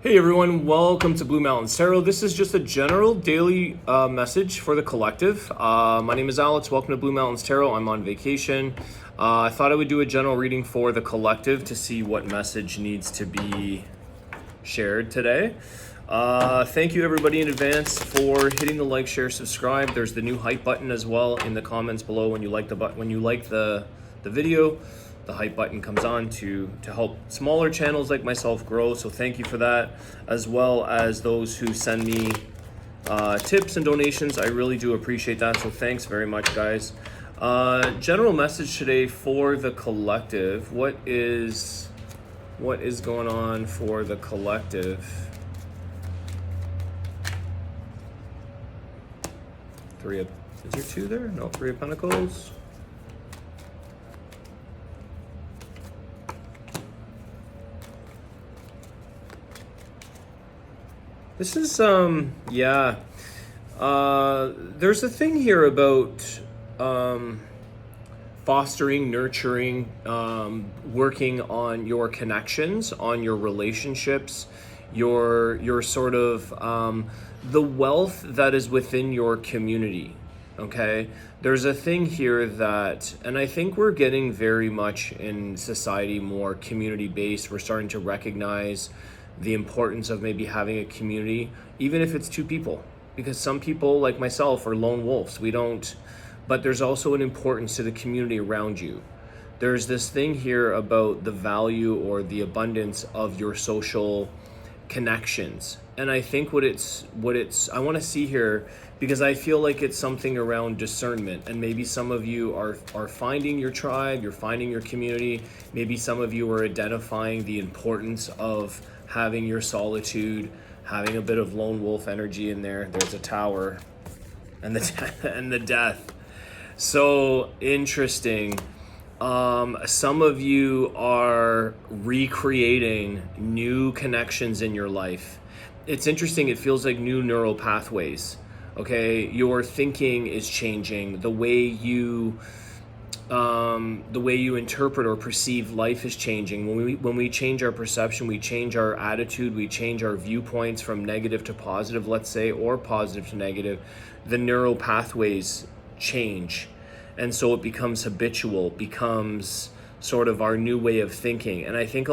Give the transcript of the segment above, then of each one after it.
Hey everyone, welcome to Blue Mountains Tarot. This is just a general daily message for the collective. My name is Alex, welcome to Blue Mountains Tarot. I'm on vacation. I thought I would do a general reading for the collective to see what message needs to be shared today. Thank you everybody in advance for hitting the like, share, subscribe. There's the new hype button as well in the comments below when you like the video. The hype button comes on to help smaller channels like myself grow, so thank you for that, as well as those who send me tips and donations. I really do appreciate that, so thanks very much, guys. General message today for the collective. What is going on for the collective? Is there two there? No, Three of Pentacles. This is, there's a thing here about fostering, nurturing, working on your connections, on your relationships, your sort of, the wealth that is within your community, okay? There's a thing here that, and I think we're getting very much in society more community-based. We're starting to recognize the importance of maybe having a community, even if it's two people, because some people like myself are lone wolves. But there's also an importance to the community around you. There's this thing here about the value or the abundance of your social connections. And I think what I want to see here, because I feel like it's something around discernment, and maybe some of you are finding your tribe, you're finding your community. Maybe some of you are identifying the importance of having your solitude, having a bit of lone wolf energy in there. There's a tower and the death. So interesting. Some of you are recreating new connections in your life. It's interesting. It feels like new neural pathways. Okay, your thinking is changing. The way you interpret or perceive life is changing. When we change our perception, we change our attitude, we change our viewpoints from negative to positive, let's say, or positive to negative. The neural pathways change. And so it becomes habitual, becomes sort of our new way of thinking. And I think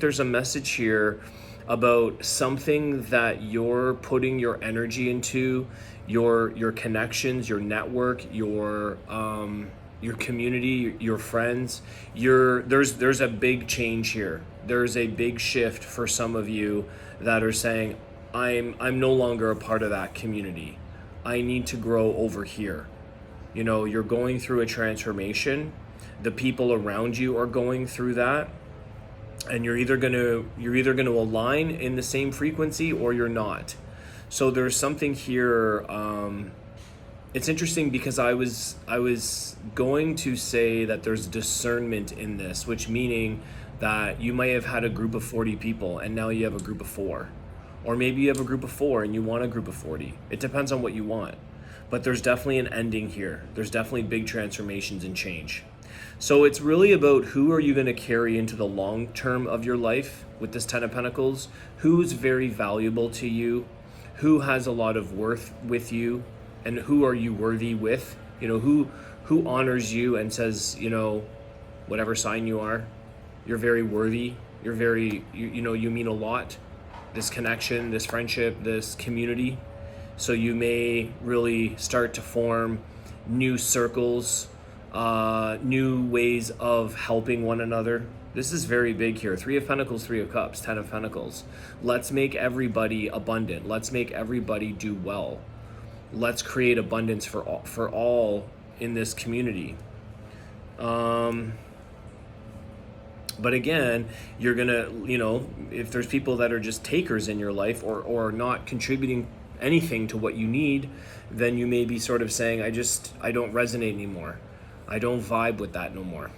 there's a message here about something that you're putting your energy into, your connections, your network, your community, your friends. There's a big change here. There's a big shift for some of you that are saying, I'm no longer a part of that community. I need to grow over here. You know, you're going through a transformation. The people around you are going through that, and you're either gonna align in the same frequency or you're not. So there's something here. It's interesting because I was going to say that there's discernment in this, which meaning that you might have had a group of 40 people and now you have a group of 4. Or maybe you have a group of 4 and you want a group of 40. It depends on what you want. But there's definitely an ending here. There's definitely big transformations and change. So it's really about who are you going to carry into the long term of your life with this Ten of Pentacles? Who's very valuable to you? Who has a lot of worth with you? And who are you worthy with? You know, who honors you and says, you know, whatever sign you are, you're very worthy. You're very, you mean a lot. This connection, this friendship, this community. So you may really start to form new circles, new ways of helping one another. This is very big here. 3 of Pentacles, 3 of Cups, 10 of Pentacles. Let's make everybody abundant. Let's make everybody do well. Let's create abundance for all in this community. But again, you're gonna, if there's people that are just takers in your life or not contributing anything to what you need, then you may be sort of saying, I don't resonate anymore. I don't vibe with that no more.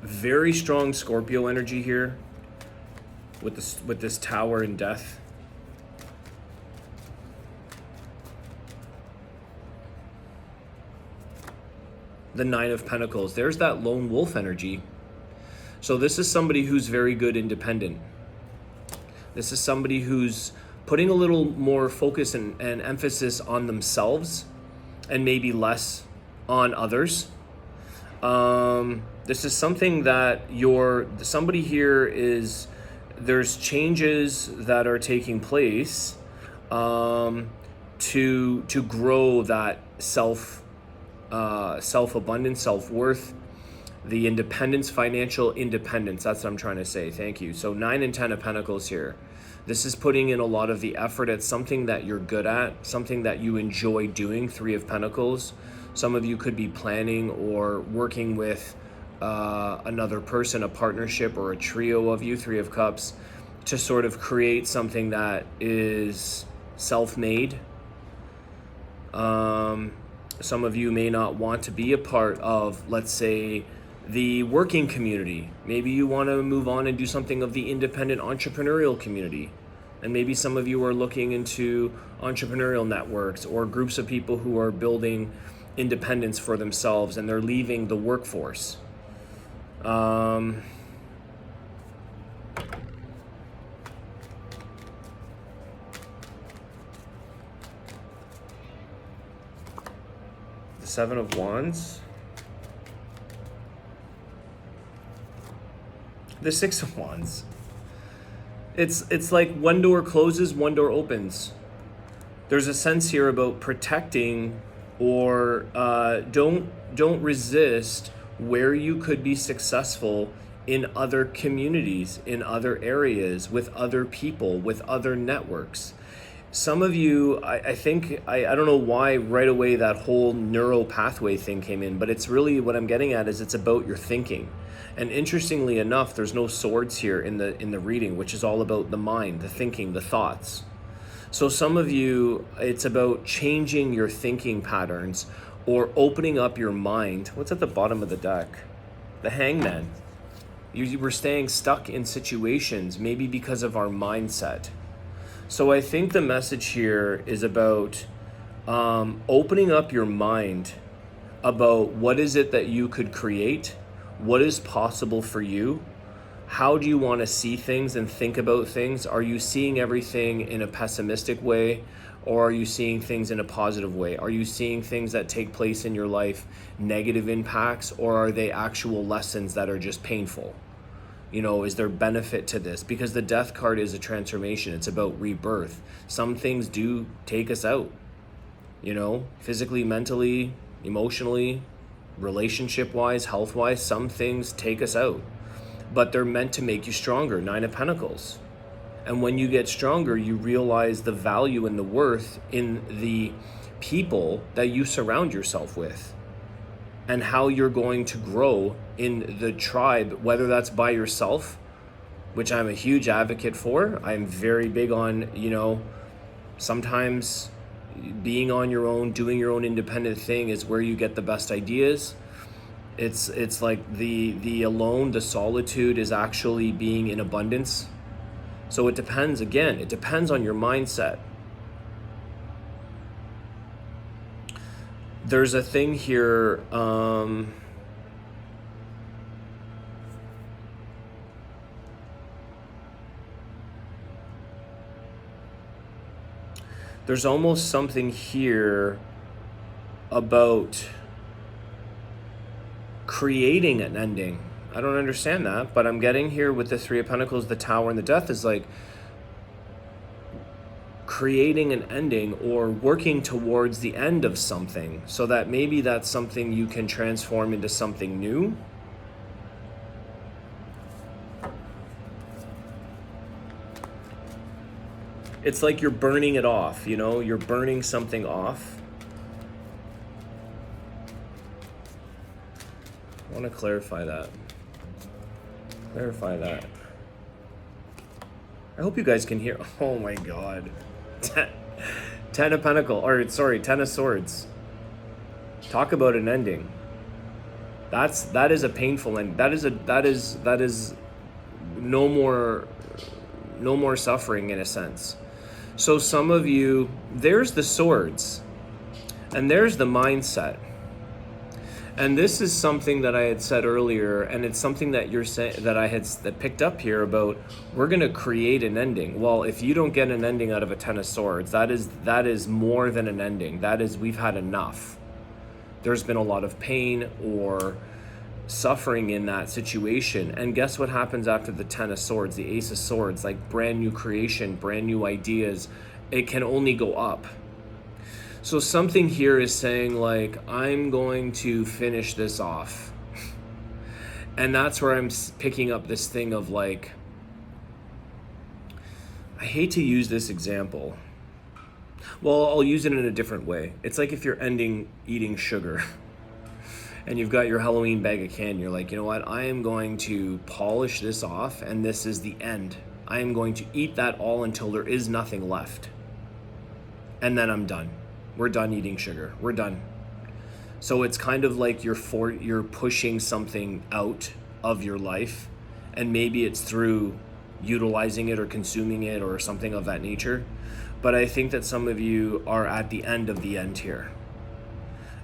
Very strong Scorpio energy here with this tower and death. the Nine of Pentacles. There's that lone wolf energy. So this is somebody who's very good independent. This is somebody who's putting a little more focus and emphasis on themselves and maybe less on others. This is something that somebody here is, there's changes that are taking place to grow that self-abundance, self-worth, the independence, financial independence. That's what I'm trying to say. Thank you. So 9 and 10 of Pentacles here. This is putting in a lot of the effort at something that you're good at, something that you enjoy doing. 3 of Pentacles. Some of you could be planning or working with another person, a partnership or a trio of you, 3 of Cups, to sort of create something that is self-made. Some of you may not want to be a part of, let's say, the working community. Maybe you want to move on and do something of the independent entrepreneurial community. And maybe some of you are looking into entrepreneurial networks or groups of people who are building independence for themselves and they're leaving the workforce. The 7 of Wands. The 6 of Wands. It's like one door closes, one door opens. There's a sense here about protecting or don't resist where you could be successful in other communities, in other areas, with other people, with other networks. Some of you, I think, I don't know why right away that whole neural pathway thing came in, but it's really what I'm getting at is it's about your thinking. And interestingly enough, there's no swords here in the reading, which is all about the mind, the thinking, the thoughts. So some of you, it's about changing your thinking patterns or opening up your mind. What's at the bottom of the deck? The Hangman. You were staying stuck in situations, maybe because of our mindset. So I think the message here is about opening up your mind about what is it that you could create, what is possible for you, how do you want to see things and think about things? Are you seeing everything in a pessimistic way, or are you seeing things in a positive way? Are you seeing things that take place in your life, negative impacts, or are they actual lessons that are just painful? You know, is there benefit to this? Because the Death card is a transformation. It's about rebirth. Some things do take us out, you know, physically, mentally, emotionally, relationship-wise, health-wise. Some things take us out, but they're meant to make you stronger. 9 of Pentacles. And when you get stronger, you realize the value and the worth in the people that you surround yourself with and how you're going to grow in the tribe, whether that's by yourself, which I'm a huge advocate for. I'm very big on, you know, sometimes being on your own, doing your own independent thing is where you get the best ideas. It's like the alone, the solitude is actually being in abundance. So it depends, again, it depends on your mindset. There's a thing here, there's almost something here about creating an ending. I don't understand that, but I'm getting here with the 3 of Pentacles, the Tower, and the Death is like creating an ending or working towards the end of something so that maybe that's something you can transform into something new. It's like you're burning it off, you know, you're burning something off. I want to clarify that. Clarify that. I hope you guys can hear. Oh my God. 10 of Pentacles, or sorry, 10 of Swords. Talk about an ending. That is a painful end. That is no more suffering in a sense. So some of you, there's the swords and there's the mindset. And this is something that I had said earlier, and it's something that you're saying that I had that picked up here about we're going to create an ending. Well, if you don't get an ending out of a Ten of Swords, that is more than an ending. That is, we've had enough. There's been a lot of pain or suffering in that situation. And guess what happens after the Ten of Swords, the Ace of Swords? Like brand new creation, brand new ideas. It can only go up. So something here is saying like, I'm going to finish this off. And that's where I'm picking up this thing of like, I hate to use this example. Well, I'll use it in a different way. It's like if you're ending eating sugar and you've got your Halloween bag of candy, you're like, you know what? I am going to polish this off and this is the end. I am going to eat that all until there is nothing left. And then I'm done. We're done eating sugar. We're done. So it's kind of like you're pushing something out of your life, and maybe it's through utilizing it or consuming it or something of that nature. But I think that some of you are at the end of the end here.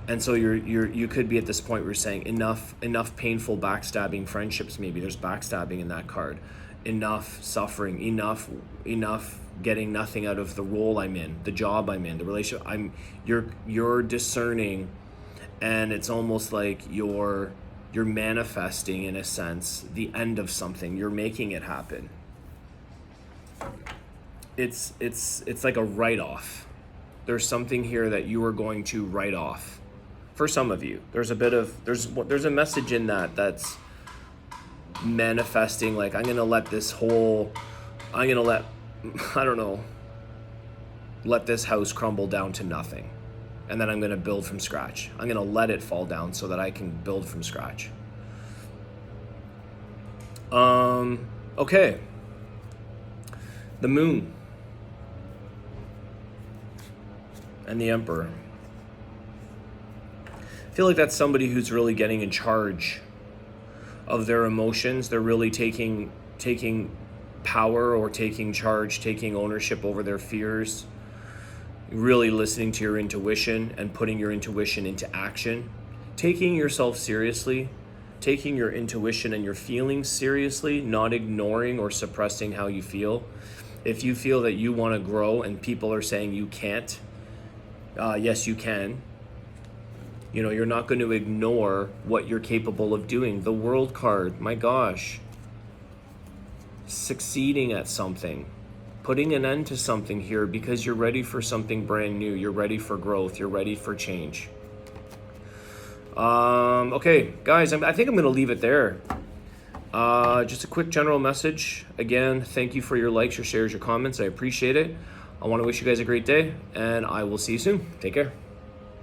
And so you could be at this point where you're saying enough painful backstabbing friendships. Maybe there's backstabbing in that card. Enough suffering, enough getting nothing out of the role I'm in, the job I'm in, the relationship you're discerning, and it's almost like you're manifesting, in a sense, the end of something. You're making it happen. It's like a write-off. There's something here that you are going to write off. For some of you, there's a message in that's manifesting, like I'm gonna let this house crumble down to nothing, and then I'm gonna build from scratch. I'm gonna let it fall down so that I can build from scratch. Okay. The Moon and the Emperor. I feel like that's somebody who's really getting in charge of their emotions. They're really taking power or taking charge, taking ownership over their fears, really listening to your intuition and putting your intuition into action, taking yourself seriously, taking your intuition and your feelings seriously, not ignoring or suppressing how you feel. If you feel that you want to grow and people are saying you can't, yes, you can. You're not going to ignore what you're capable of doing. The World card, my gosh. Succeeding at something, putting an end to something here because you're ready for something brand new. You're ready for growth. You're ready for change. Okay, guys, I think I'm going to leave it there. Just a quick general message. Again, thank you for your likes, your shares, your comments. I appreciate it. I want to wish you guys a great day, and I will see you soon. Take care.